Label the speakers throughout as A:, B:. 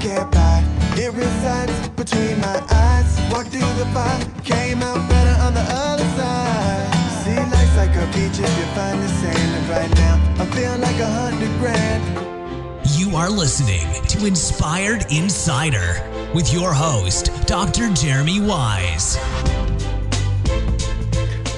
A: can't buy. It resides between my eyes. Walked through the fire, came out better on the other side. See, life's like a beach if you find the sand. And right now, I feel like 100 grand.
B: You are listening to Inspired Insider with your host, Dr. Jeremy Wise.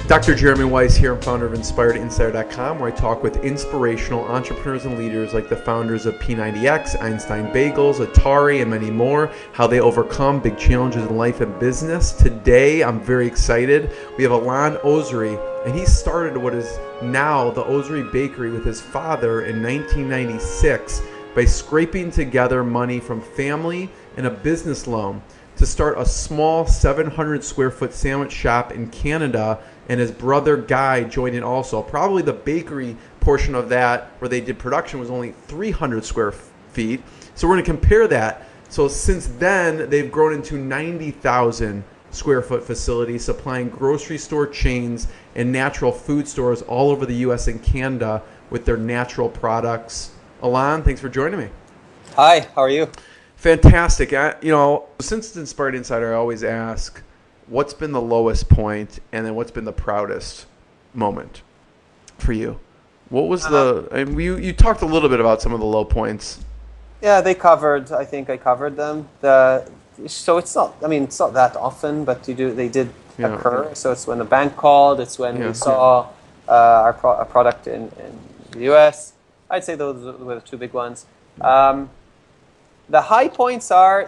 C: Dr. Jeremy Wise here. I'm founder of InspiredInsider.com, where I talk with inspirational entrepreneurs and leaders like the founders of P90X, Einstein Bagels, Atari, and many more, how they overcome big challenges in life and business. Today, I'm very excited. We have Alon Ozery, and he started what is now the Ozery Bakery with his father in 1996 by scraping together money from family and a business loan to start a small 700 square foot sandwich shop in Canada, and his brother Guy joined in also. Probably the bakery portion of that where they did production was only 300 square feet. So we're going to compare that. So since then, they've grown into 90,000 square foot facilities supplying grocery store chains and natural food stores all over the US and Canada with their natural products. Alon, thanks for joining me.
D: Hi, how are you?
C: Fantastic. Since it's Inspired Insider, I always ask, what's been the lowest point, and then what's been the proudest moment for you? What was you talked a little bit about some of the low points.
D: Yeah, I think I covered them. So it's not that often, but they did occur. So it's when the bank called, it's when we saw our product in the US. I'd say those were the two big ones. The high points are,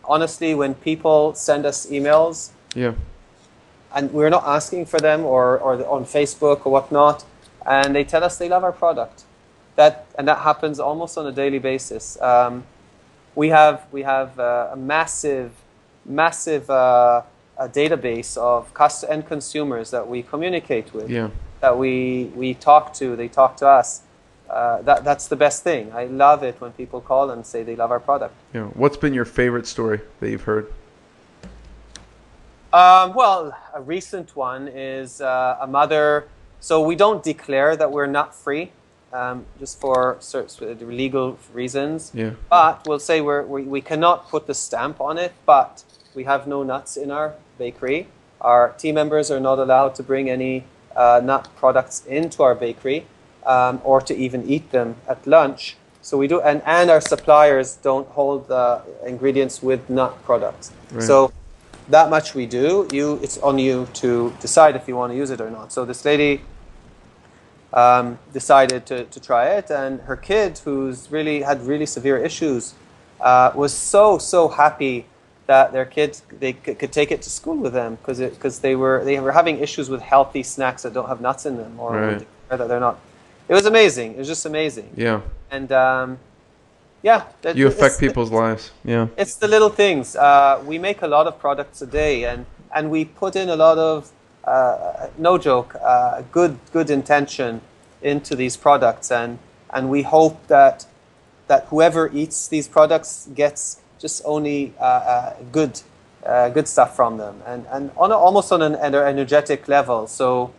D: honestly, when people send us emails, and we're not asking for them or on Facebook or whatnot, and they tell us they love our product. That happens almost on a daily basis. We have a massive database of end consumers that we communicate with, that we talk to. They talk to us. That's the best thing. I love it when people call and say they love our product.
C: Yeah. What's been your favorite story that you've heard?
D: Well, a recent one is a mother. So we don't declare that we're nut free, just for legal reasons. Yeah. But we'll say we cannot put the stamp on it, but we have no nuts in our bakery. Our team members are not allowed to bring any nut products into our bakery. Or to even eat them at lunch. So we do, and our suppliers don't hold the ingredients with nut products. Right. So that much we do. It's on you to decide if you want to use it or not. So this lady decided to try it, and her kid, who's had really severe issues, was so happy that their kid they could take it to school with them because they were having issues with healthy snacks that don't have nuts in them, or that they're not. It was amazing. It was just amazing. Yeah. And
C: you affect people's lives. Yeah.
D: It's the little things. We make a lot of products a day, and we put in a lot of no joke, good intention into these products, and we hope that whoever eats these products gets just only good stuff from them, and almost on an energetic level. So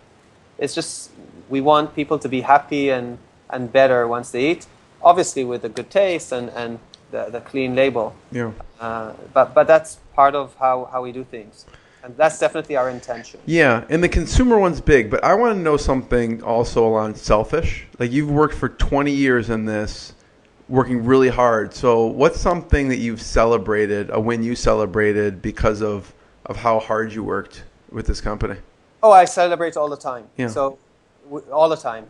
D: it's just. We want people to be happy and better once they eat, obviously with a good taste and the clean label. Yeah. But that's part of how we do things. And that's definitely our intention.
C: Yeah, and the consumer one's big, but I want to know something also on selfish. Like, you've worked for 20 years in this, working really hard. So what's something that you've celebrated, a win you celebrated because of how hard you worked with this company?
D: Oh, I celebrate all the time. Yeah. So all the time.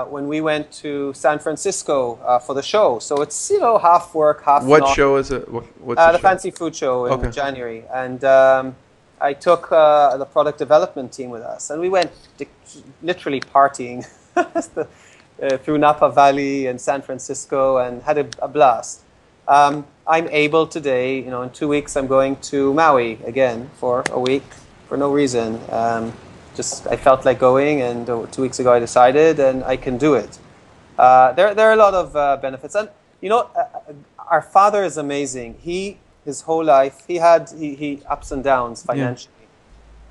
D: When we went to San Francisco for the show, so it's half work, half.
C: What show is it? What's
D: the fancy food show in January, and I took the product development team with us, and we went literally partying through Napa Valley and San Francisco, and had a blast. I'm able today, in 2 weeks, I'm going to Maui again for a week for no reason. I felt like going, and 2 weeks ago I decided, and I can do it. There are a lot of benefits, and our father is amazing. His whole life he ups and downs financially,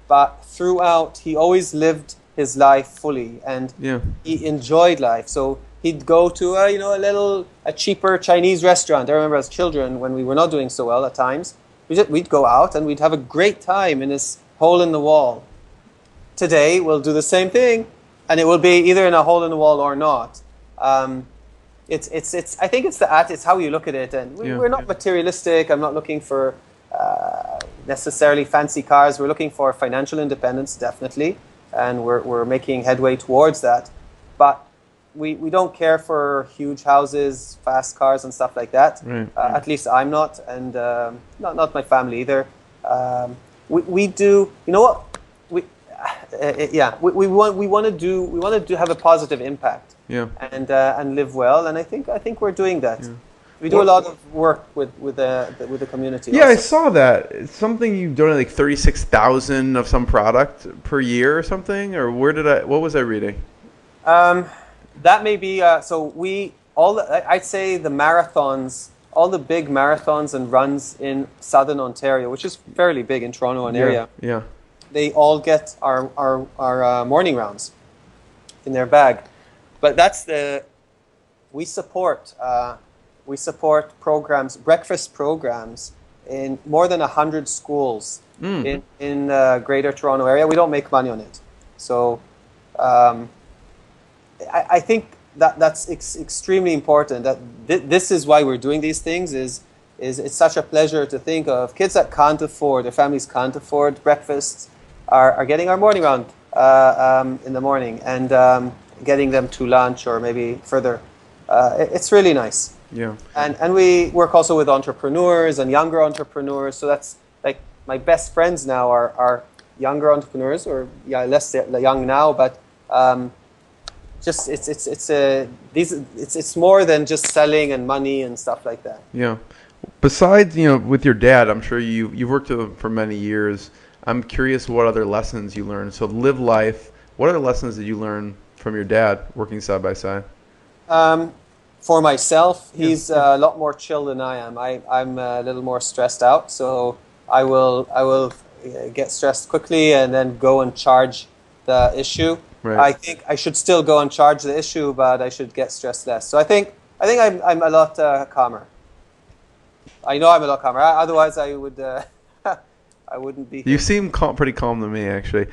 D: but throughout he always lived his life fully, and he enjoyed life. So he'd go to a cheaper Chinese restaurant. I remember as children when we were not doing so well at times, we'd go out and we'd have a great time in this hole in the wall. Today we'll do the same thing, and it will be either in a hole in the wall or not. It's I think it's how you look at it, and we're not materialistic. I'm not looking for necessarily fancy cars. We're looking for financial independence, definitely, and we're making headway towards that. But we don't care for huge houses, fast cars, and stuff like that. At least I'm not, and not my family either. We do. You know what? We want to have a positive impact.
C: Yeah.
D: And live well, and I think we're doing that. Yeah. We do a lot of work with the community.
C: Yeah,
D: also.
C: I saw that. It's something you donate like 36,000 of some product per year or something, or what was I reading?
D: That may be. I'd say the marathons, all the big marathons and runs in Southern Ontario, which is fairly big in Toronto and area.
C: Yeah.
D: They all get our morning rounds in their bag. But we support programs, breakfast programs in more than 100 schools in Greater Toronto area. We don't make money on it, so I think that's extremely important. That this is why we're doing these things. Is it's such a pleasure to think of kids that can't afford, their families can't afford breakfasts, are getting our morning round in the morning and. Getting them to lunch or maybe further. It's really nice.
C: Yeah.
D: And we work also with entrepreneurs and younger entrepreneurs. So that's like my best friends now are younger entrepreneurs, or less young now, but just it's more than just selling and money and stuff like that.
C: Yeah. Besides, with your dad, I'm sure you've worked with him for many years. I'm curious what other lessons you learned. So live life. What other lessons did you learn from your dad working side by side?
D: For myself, he's a lot more chill than I am. I'm a little more stressed out, so I will get stressed quickly and then go and charge the issue. Right. I think I should still go and charge the issue, but I should get stressed less. So I think I'm a lot calmer. I know I'm a lot calmer. Otherwise, I would I wouldn't be.
C: You seem pretty calm to me, actually.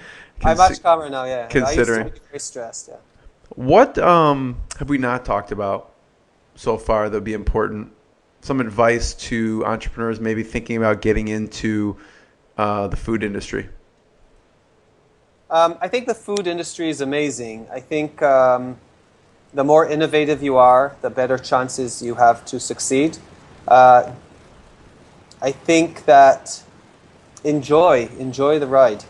D: I'm much calmer now, yeah.
C: Considering.
D: I used to be very stressed, yeah.
C: What have we not talked about so far that would be important? Some advice to entrepreneurs maybe thinking about getting into the food industry.
D: I think the food industry is amazing. I think the more innovative you are, the better chances you have to succeed. I think that enjoy the ride.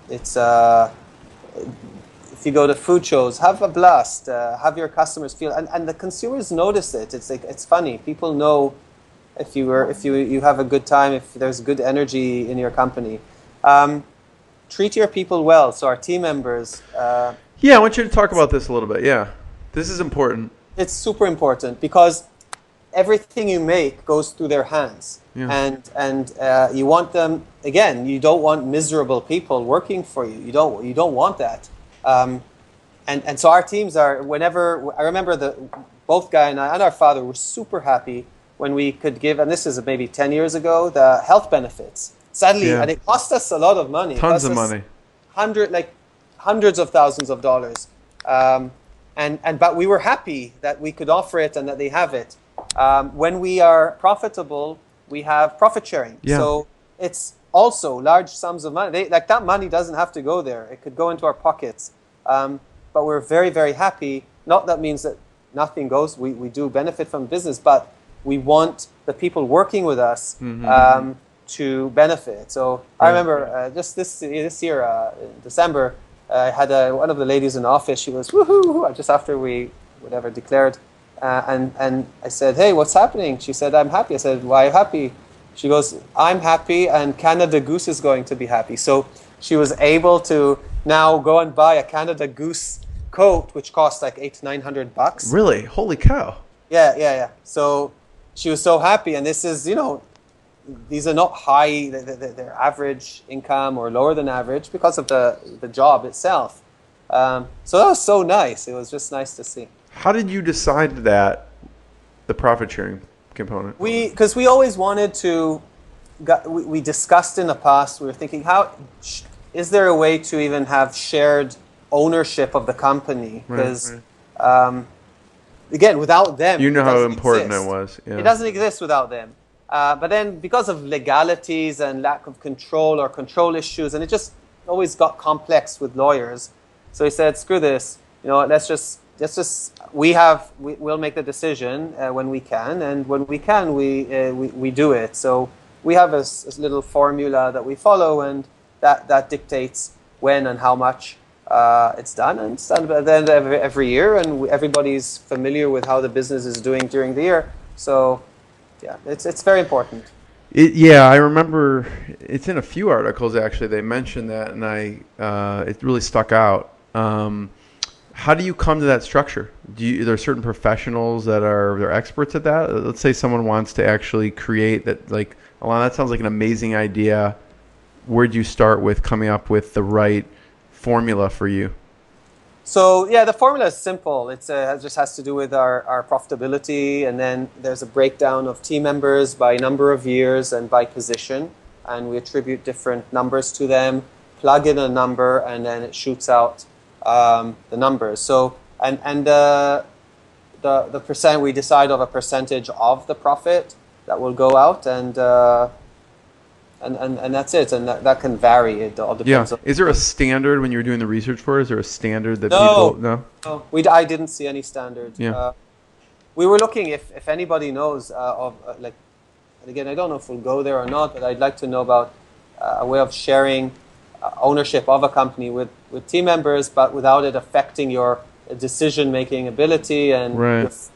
D: It's if you go to food shows, have a blast. Have your customers feel, and the consumers notice it. It's funny. People know if you have a good time, if there's good energy in your company. Treat your people well. So our team members.
C: I want you to talk about this a little bit. Yeah, this is important.
D: It's super important because everything you make goes through their hands. Yeah. And you want them, again, you don't want miserable people working for you. You don't want that. And so our teams are, whenever, I remember both Guy and I and our father were super happy when we could give, and this is maybe 10 years ago, the health benefits. Sadly, and it cost us a lot of money.
C: Tons of money.
D: Hundreds of thousands of dollars. But we were happy that we could offer it and that they have it. When we are profitable, we have profit sharing. Yeah. So it's also large sums of money. That money doesn't have to go there. It could go into our pockets. But we're very, very happy. Not that means that nothing goes. We do benefit from business, but we want the people working with us to benefit. So I remember just this year, in December, I had one of the ladies in the office. She was woohoo just after we declared. And I said, hey, what's happening? She said, I'm happy. I said, why are you happy? She goes, I'm happy and Canada Goose is going to be happy. So she was able to now go and buy a Canada Goose coat, which cost like $800-900.
C: Really? Holy cow.
D: Yeah. So she was so happy. And this is, these are not high, they're average income or lower than average because of the job itself. So that was so nice. It was just nice to see.
C: How did you decide that the profit sharing component?
D: Because we always wanted to. We discussed in the past. We were thinking, is there a way to even have shared ownership of the company? Because again, without them,
C: you know how important
D: exist.
C: it was. Yeah.
D: It doesn't exist without them. But then, because of legalities and lack of control or control issues, and it just always got complex with lawyers. So he said, "Screw this. Let's just we'll make the decision when we can, and when we can, we do it." So we have a little formula that we follow, and that dictates when and how much it's done, and it's done at the end of every year, and everybody's familiar with how the business is doing during the year. So, yeah, it's very important.
C: I remember it's in a few articles actually. They mentioned that, and it really stuck out. How do you come to that structure? Are there certain professionals that they're experts at that? Let's say someone wants to actually create that. Like, Alon, that sounds like an amazing idea. Where'd you start with coming up with the right formula for you?
D: So the formula is simple. It just has to do with our profitability, and then there's a breakdown of team members by number of years and by position, and we attribute different numbers to them, plug in a number, and then it shoots out the numbers. So and the percent, we decide of a percentage of the profit that will go out, and that's it, and that can vary. It all depends.
C: Yeah. Is there a standard when you were doing the research for it? Is there a standard that people... No?
D: I didn't see any standard.
C: Yeah.
D: We were looking if anybody knows of, and again, I don't know if we'll go there or not, but I'd like to know about a way of sharing ownership of a company with team members, but without it affecting your decision-making ability and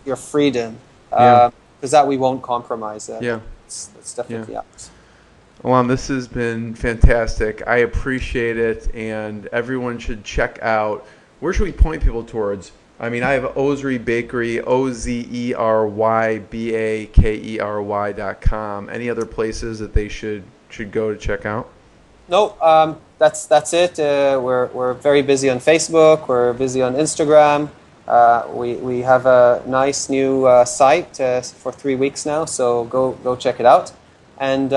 D: your freedom. Because that we won't compromise. That's definitely out.
C: Alon, this has been fantastic. I appreciate it, and everyone should check out. Where should we point people towards? I mean, I have Ozery Bakery, OZeryBakery.com. Any other places that they should go to check out?
D: No, that's it. We're very busy on Facebook. We're busy on Instagram. We have a nice new site for 3 weeks now, so go check it out. And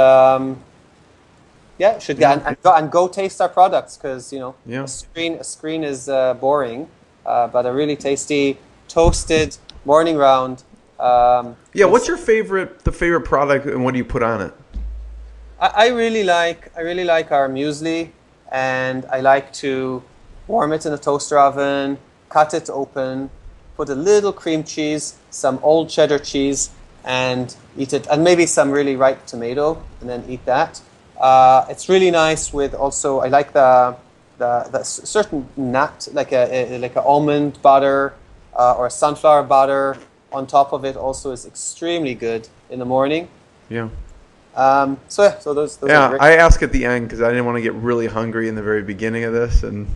D: and go taste our products, because a screen is boring, but a really tasty toasted morning round.
C: What's your favorite product, and what do you put on it?
D: I really like our muesli, and I like to warm it in a toaster oven, cut it open, put a little cream cheese, some old cheddar cheese, and eat it, and maybe some really ripe tomato, and then eat that. It's really nice with also, I like the certain nut, like a almond butter or a sunflower butter on top of it also is extremely good in the morning.
C: Yeah.
D: So those are great.
C: I ask at the end because I didn't want to get really hungry in the very beginning of this, and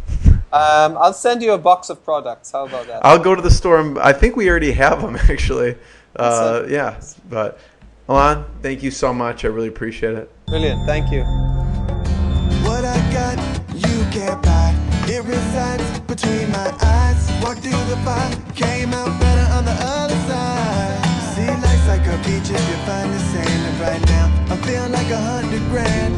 D: I'll send you a box of products. How about that?
C: I'll go to the store, and I think we already have them actually. But Alon, thank you so much. I really appreciate it.
D: Brilliant. Thank you.
A: What I got, you can't buy. It resides between my eyes. Walked through the fire, came out better on the other side. See, life's like a beach if you find the sand. And right now, I feel like $100 grand.